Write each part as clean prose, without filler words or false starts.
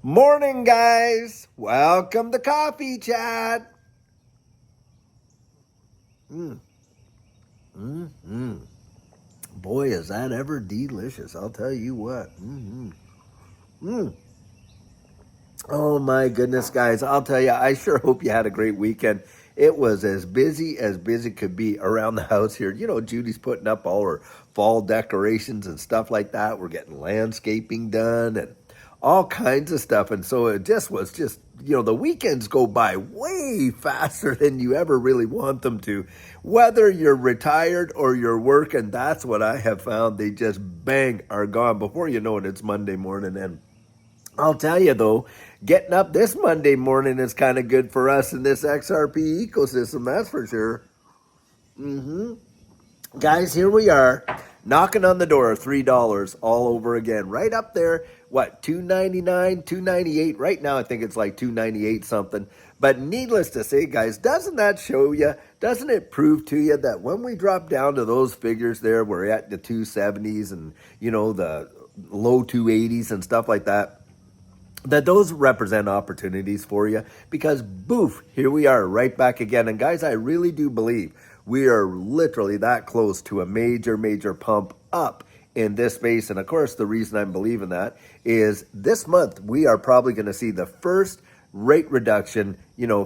Morning, guys. Welcome to Coffee Chat. Mm, Boy, is that ever delicious. I'll tell you what. Mm. Oh, my goodness, guys. I'll tell you, I sure hope you had a great weekend. It was as busy could be around the house here. You know, Judy's putting up all her fall decorations and stuff like that. We're getting landscaping done and all kinds of stuff. And so it just was just, the weekends go by way faster than you ever really want them to. Whether you're retired or you're working, that's what I have found. They just bang are gone. Before you know it, it's Monday morning. And I'll tell you though, getting up this Monday morning is kind of good for us in this XRP ecosystem, that's for sure. Guys, here we are, knocking on the door of $3 all over again. Right up there, what, 299, 298. Right now I think it's like 298 something. But needless to say, guys, doesn't that show you, doesn't it prove to you that when we drop down to those figures there, we're at the 270s and, the low 280s and stuff like that, that those represent opportunities for you, because boof, here we are right back again. And guys, I really do believe we are literally that close to a major pump up in this space. And of course, the reason I'm believing that is this month we are probably going to see the first rate reduction,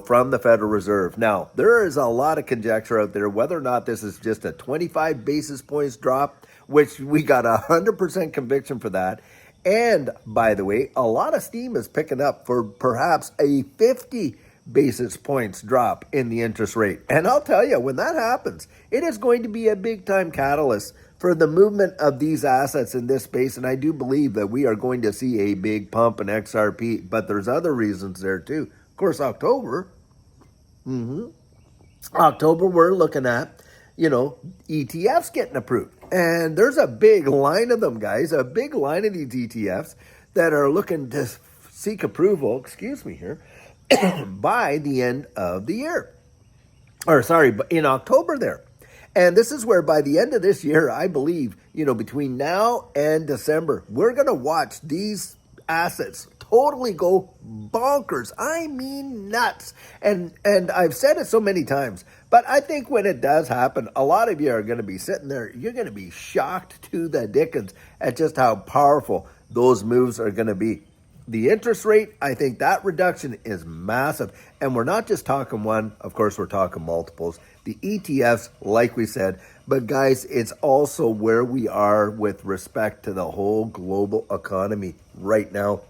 from the Federal Reserve. Now, there is a lot of conjecture out there whether or not this is just a 25 basis points drop, which we got 100% conviction for that. And by the way, a lot of steam is picking up for perhaps a 50 basis points drop in the interest rate. And I'll tell you, when that happens, it is going to be a big time catalyst for the movement of these assets in this space. And I do believe that we are going to see a big pump in XRP, but there's other reasons there too. Of course, October, we're looking at, ETFs getting approved. And there's a big line of them, guys, a big line of these ETFs that are looking to seek approval, excuse me here, by the end of the year. Or sorry, in October there. And this is where by the end of this year, I believe, between now and December, we're going to watch these assets totally go bonkers. I mean nuts. And I've said it so many times, but I think when it does happen, a lot of you are going to be sitting there, you're going to be shocked to the dickens at just how powerful those moves are going to be. The interest rate, I think that reduction is massive. And we're not just talking one, of course, we're talking multiples. The ETFs, like we said, but guys, it's also where we are with respect to the whole global economy right now.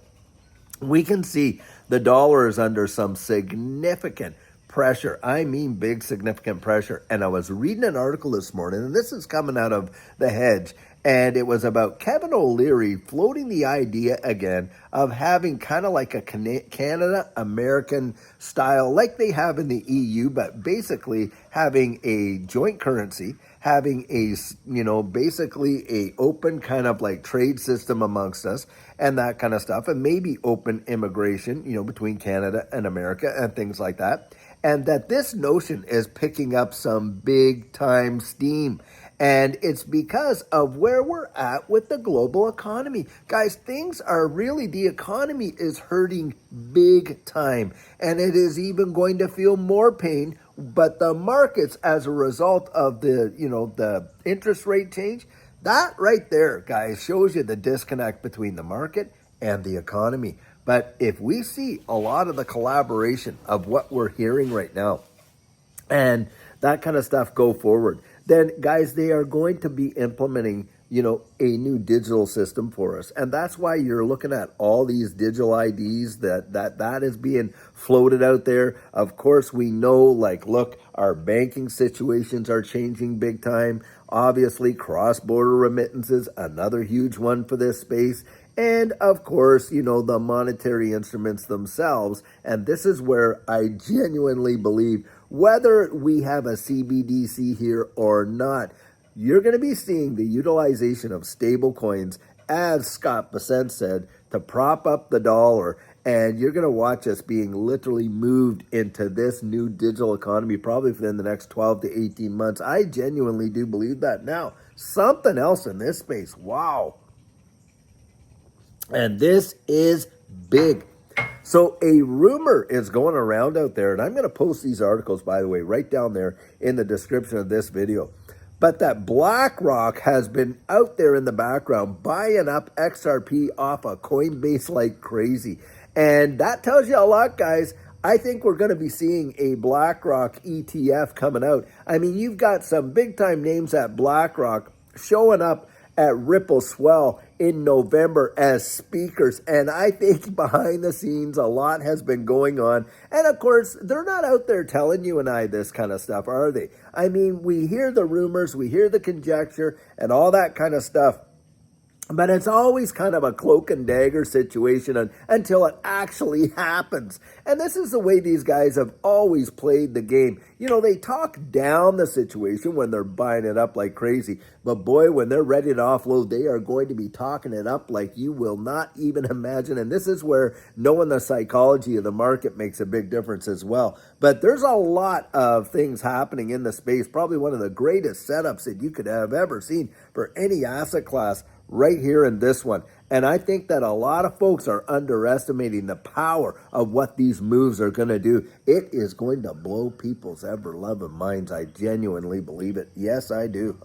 We can see the dollar is under some significant pressure. I mean, big, significant pressure. And I was reading an article this morning, and this is coming out of The Hedge, and it was about Kevin O'Leary floating the idea again of having kind of like a Canada-American style, like they have in the EU, but basically having a joint currency, having a, basically a open kind of like trade system amongst us and that kind of stuff, and maybe open immigration, between Canada and America and things like that. And that this notion is picking up some big time steam. And it's because of where we're at with the global economy. Guys, things are really, the economy is hurting big time. And it is even going to feel more pain. But the markets, as a result of the, the interest rate change, that right there, guys, shows you the disconnect between the market and the economy. But if we see a lot of the collaboration of what we're hearing right now and that kind of stuff go forward, then guys, they are going to be implementing, a new digital system for us. And that's why you're looking at all these digital IDs that is being floated out there. Of course, we know, like, look, our banking situations are changing big time. Obviously, cross-border remittances, another huge one for this space. And of course, the monetary instruments themselves. And this is where I genuinely believe, whether we have a CBDC here or not, you're going to be seeing the utilization of stable coins, as Scott Bessent said, to prop up the dollar. And you're going to watch us being literally moved into this new digital economy probably within the next 12 to 18 months. I genuinely do believe that. Now, something else in this space. Wow. And this is big. So a rumor is going around out there, and I'm going to post these articles, by the way, right down there in the description of this video. But that BlackRock has been out there in the background buying up XRP off of Coinbase like crazy. And that tells you a lot, guys. I think we're going to be seeing a BlackRock ETF coming out. I mean, you've got some big time names at BlackRock showing up at Ripple Swell in November as speakers. And I think behind the scenes, a lot has been going on. And of course, they're not out there telling you and I this kind of stuff, are they? I mean, we hear the rumors, we hear the conjecture and all that kind of stuff. But it's always kind of a cloak and dagger situation until it actually happens. And this is the way these guys have always played the game. You know, they talk down the situation when they're buying it up like crazy. But boy, when they're ready to offload, they are going to be talking it up like you will not even imagine. And this is where knowing the psychology of the market makes a big difference as well. But there's a lot of things happening in the space. Probably one of the greatest setups that you could have ever seen for any asset class right here in this one. And I think that a lot of folks are underestimating the power of what these moves are going to do. It is going to blow people's ever-loving minds. I genuinely believe it. Yes, I do.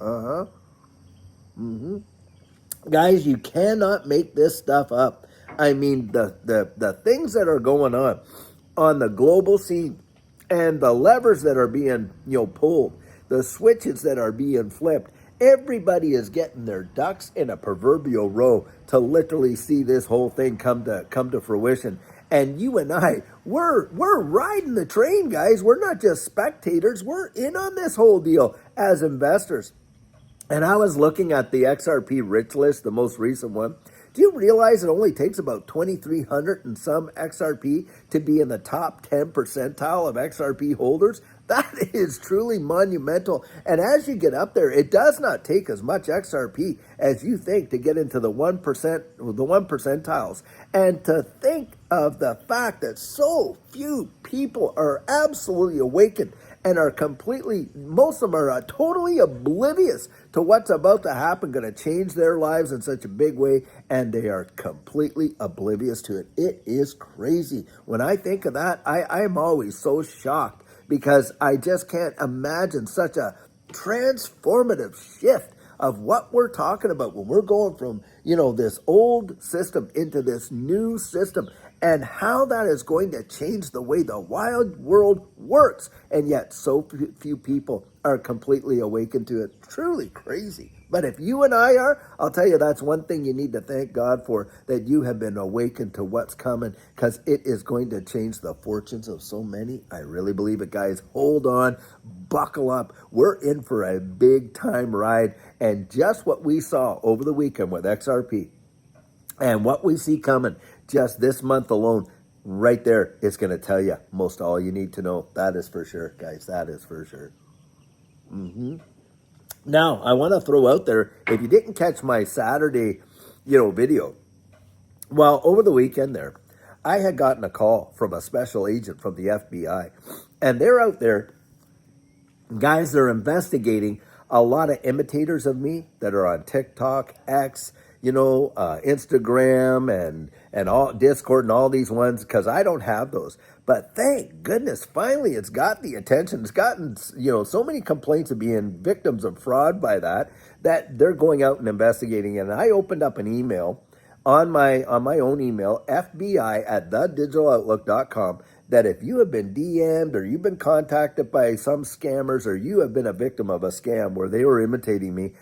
Guys, you cannot make this stuff up. I mean, the things that are going on the global scene and the levers that are being, pulled, the switches that are being flipped, everybody is getting their ducks in a proverbial row to literally see this whole thing come to fruition. And you and I, we're riding the train, guys. We're not just spectators. We're in on this whole deal as investors. And I was looking at the XRP rich list, the most recent one. Do you realize it only takes about 2,300 and some XRP to be in the top 10 percentile of XRP holders? That is truly monumental. And as you get up there, it does not take as much XRP as you think to get into the 1%, the 1 percentiles. And to think of the fact that so few people are absolutely awakened and are completely, most of them are totally oblivious to what's about to happen, going to change their lives in such a big way, and they are completely oblivious to it. It is crazy. When I think of that, I'm always so shocked because I just can't imagine such a transformative shift of what we're talking about when we're going from, this old system into this new system, and how that is going to change the way the wild world works. And yet so few people are completely awakened to it. Truly crazy. But if you and I are, I'll tell you, that's one thing you need to thank God for, that you have been awakened to what's coming, because it is going to change the fortunes of so many. I really believe it, guys. Hold on, buckle up. We're in for a big time ride. And just what we saw over the weekend with XRP and what we see coming just this month alone, right there, is going to tell you most all you need to know. That is for sure, guys. That is for sure. Now, I want to throw out there, if you didn't catch my Saturday, video, well, over the weekend there, I had gotten a call from a special agent from the FBI, and they're out there, guys, they're investigating a lot of imitators of me that are on TikTok, X, Instagram and all Discord and all these ones, because I don't have those. But thank goodness, finally, it's got the attention. It's gotten, so many complaints of being victims of fraud by that they're going out and investigating. And I opened up an email on my own email, FBI@thedigital.outlook.com, that if you have been DM'd or you've been contacted by some scammers or you have been a victim of a scam where they were imitating me,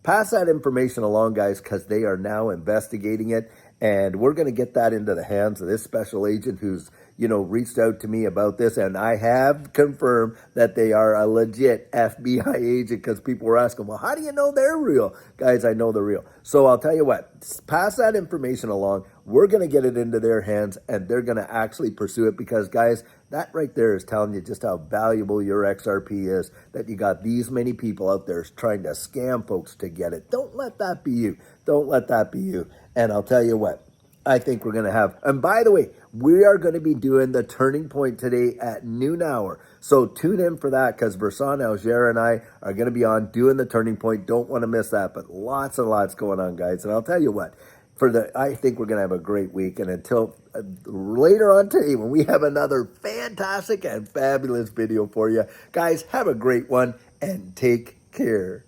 pass that information along, guys, because they are now investigating it. And we're going to get that into the hands of this special agent who's, reached out to me about this. And I have confirmed that they are a legit FBI agent, because people were asking, well, how do you know they're real? Guys, I know they're real. So I'll tell you what, pass that information along. We're going to get it into their hands, and they're going to actually pursue it, because, guys, that right there is telling you just how valuable your XRP is, that you got these many people out there trying to scam folks to get it. Don't let that be you. Don't let that be you. And I'll tell you what, I think we're going to have, and by the way, we are going to be doing the turning point today at noon hour. So tune in for that, because Versan Alger and I are going to be on doing the turning point. Don't want to miss that, but lots and lots going on, guys. And I'll tell you what, I think we're going to have a great week. And until later on today, when we have another fantastic and fabulous video for you, guys, have a great one and take care.